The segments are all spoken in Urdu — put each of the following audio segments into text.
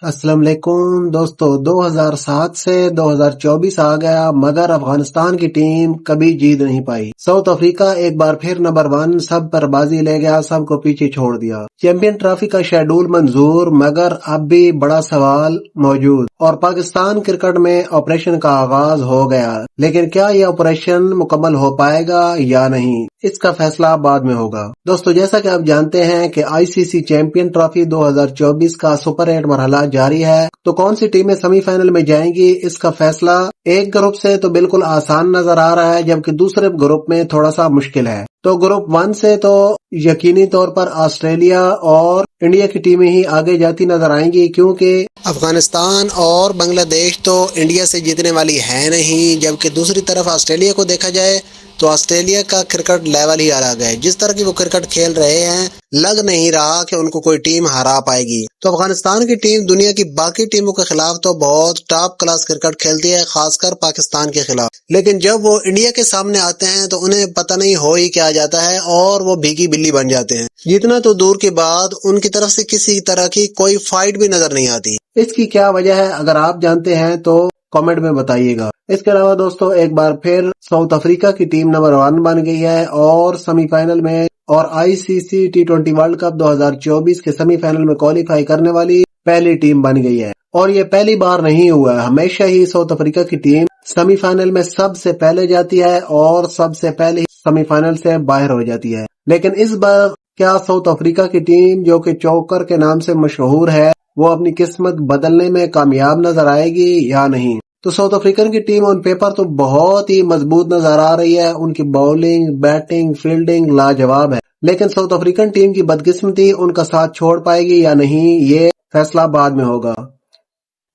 السلام علیکم دوستو، 2007 سے 2024 آ گیا مگر افغانستان کی ٹیم کبھی جیت نہیں پائی۔ ساؤتھ افریقہ ایک بار پھر نمبر 1 سب پر بازی لے گیا، سب کو پیچھے چھوڑ دیا۔ چیمپئن ٹرافی کا شیڈول منظور مگر اب بھی بڑا سوال موجود، اور پاکستان کرکٹ میں آپریشن کا آغاز ہو گیا، لیکن کیا یہ آپریشن مکمل ہو پائے گا یا نہیں، اس کا فیصلہ بعد میں ہوگا۔ دوستو، جیسا کہ آپ جانتے ہیں کہ آئی سی سی چیمپئن ٹرافی 2024 کا سپر 8 مرحلہ جاری ہے، تو کون سی ٹیمیں سیمی فائنل میں جائیں گی اس کا فیصلہ ایک گروپ سے تو بالکل آسان نظر آ رہا ہے، جبکہ دوسرے گروپ میں تھوڑا سا مشکل ہے۔ تو گروپ 1 سے تو یقینی طور پر آسٹریلیا اور انڈیا کی ٹیمیں ہی آگے جاتی نظر آئیں گی، کیونکہ افغانستان اور بنگلہ دیش تو انڈیا سے جیتنے والی ہے نہیں، جبکہ دوسری طرف آسٹریلیا کو دیکھا جائے تو آسٹریلیا کا کرکٹ لیول ہی الگ ہے۔ جس طرح کی وہ کرکٹ کھیل رہے ہیں، لگ نہیں رہا کہ ان کو کوئی ٹیم ہرا پائے گی۔ تو افغانستان کی ٹیم دنیا کی باقی ٹیموں کے خلاف تو بہت ٹاپ کلاس کرکٹ کھیلتی ہے، خاص کر پاکستان کے خلاف، لیکن جب وہ انڈیا کے سامنے آتے ہیں تو انہیں پتہ نہیں ہو ہی کیا جاتا ہے اور وہ بھیگی بلی بن جاتے ہیں۔ جتنا تو دور کی بات، ان کی طرف سے کسی طرح کی کوئی فائٹ بھی نظر نہیں آتی۔ اس کی کیا وجہ ہے، اگر آپ جانتے ہیں تو کامنٹ میں بتائیے گا۔ اس کے علاوہ دوستو، ایک بار پھر ساؤتھ افریقہ کی ٹیم نمبر 1 بن گئی ہے اور سیمی فائنل میں، اور آئی سی سی T20 ورلڈ کپ 2024 کے سیمی فائنل میں کوالیفائی کرنے والی پہلی ٹیم بن گئی ہے۔ اور یہ پہلی بار نہیں ہوا ہے، ہمیشہ ہی ساؤتھ افریقہ کی ٹیم سیمی فائنل میں سب سے پہلے جاتی ہے اور سب سے پہلے سیمی فائنل سے باہر ہو جاتی ہے۔ لیکن اس بار کیا ساؤتھ افریقہ کی ٹیم، جو کہ چوکر کے نام سے مشہور ہے، وہ اپنی قسمت بدلنے میں کامیاب نظر آئے گی یا نہیں؟ تو ساؤتھ افریقن کی ٹیم آن پیپر تو بہت ہی مضبوط نظر آ رہی ہے، ان کی باؤلنگ، بیٹنگ، فیلڈنگ لاجواب ہے، لیکن ساؤتھ افریقن ٹیم کی بدقسمتی ان کا ساتھ چھوڑ پائے گی یا نہیں، یہ فیصلہ بعد میں ہوگا۔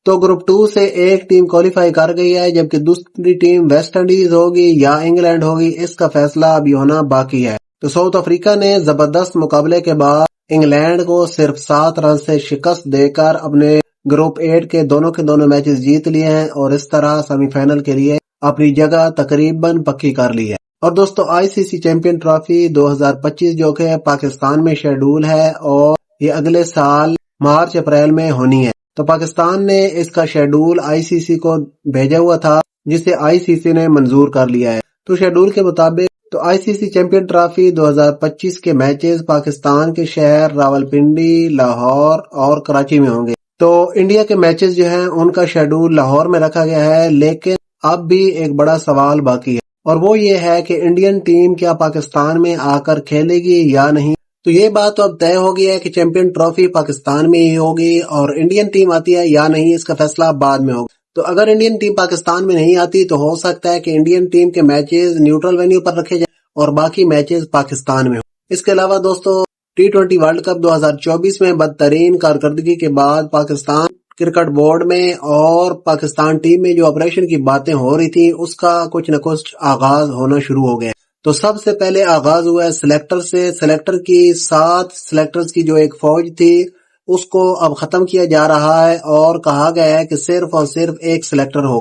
تو گروپ 2 سے ایک ٹیم کوالیفائی کر گئی ہے، جبکہ دوسری ٹیم ویسٹ انڈیز ہوگی یا انگلینڈ ہوگی، اس کا فیصلہ ابھی ہونا باقی ہے۔ تو ساؤتھ افریقہ نے زبردست مقابلے کے بعد انگلینڈ کو صرف 7 رن سے شکست دے کر اپنے گروپ 8 کے دونوں میچز جیت لیے ہیں، اور اس طرح سیمی فائنل کے لیے اپنی جگہ تقریباً پکی کر لی ہے۔ اور دوستو، آئی سی سی چیمپئن ٹرافی 2025 جو کہ پاکستان میں شیڈول ہے، اور یہ اگلے سال مارچ اپریل میں ہونی ہے، تو پاکستان نے اس کا شیڈول آئی سی سی کو بھیجا ہوا تھا، جسے آئی سی سی نے منظور کر لیا ہے۔ تو شیڈول کے مطابق تو آئی سی سی چیمپئن ٹرافی 2025 کے میچز پاکستان کے شہر راولپنڈی، لاہور اور کراچی میں ہوں گے۔ تو انڈیا کے میچز جو ہیں ان کا شیڈول لاہور میں رکھا گیا ہے، لیکن اب بھی ایک بڑا سوال باقی ہے، اور وہ یہ ہے کہ انڈین ٹیم کیا پاکستان میں آ کر کھیلے گی یا نہیں۔ تو یہ بات تو اب طے ہو گئی ہے کہ چیمپئن ٹرافی پاکستان میں ہی ہوگی، اور انڈین ٹیم آتی ہے یا نہیں اس کا فیصلہ بعد میں ہوگا۔ تو اگر انڈین ٹیم پاکستان میں نہیں آتی تو ہو سکتا ہے کہ انڈین ٹیم کے میچز نیوٹرل وینیو پر رکھے جائیں اور باقی میچز پاکستان میں ہوں۔ اس کے علاوہ دوستو، T20 ورلڈ کپ 2024 میں بدترین کارکردگی کے بعد پاکستان کرکٹ بورڈ میں اور پاکستان ٹیم میں جو آپریشن کی باتیں ہو رہی تھی، اس کا کچھ نہ کچھ آغاز ہونا شروع ہو گیا۔ تو سب سے پہلے آغاز ہوا ہے سلیکٹر سے۔ سلیکٹر کی 7 سلیکٹرز کی جو ایک فوج تھی، اس کو اب ختم کیا جا رہا ہے، اور کہا گیا ہے کہ صرف اور صرف ایک سلیکٹر ہو۔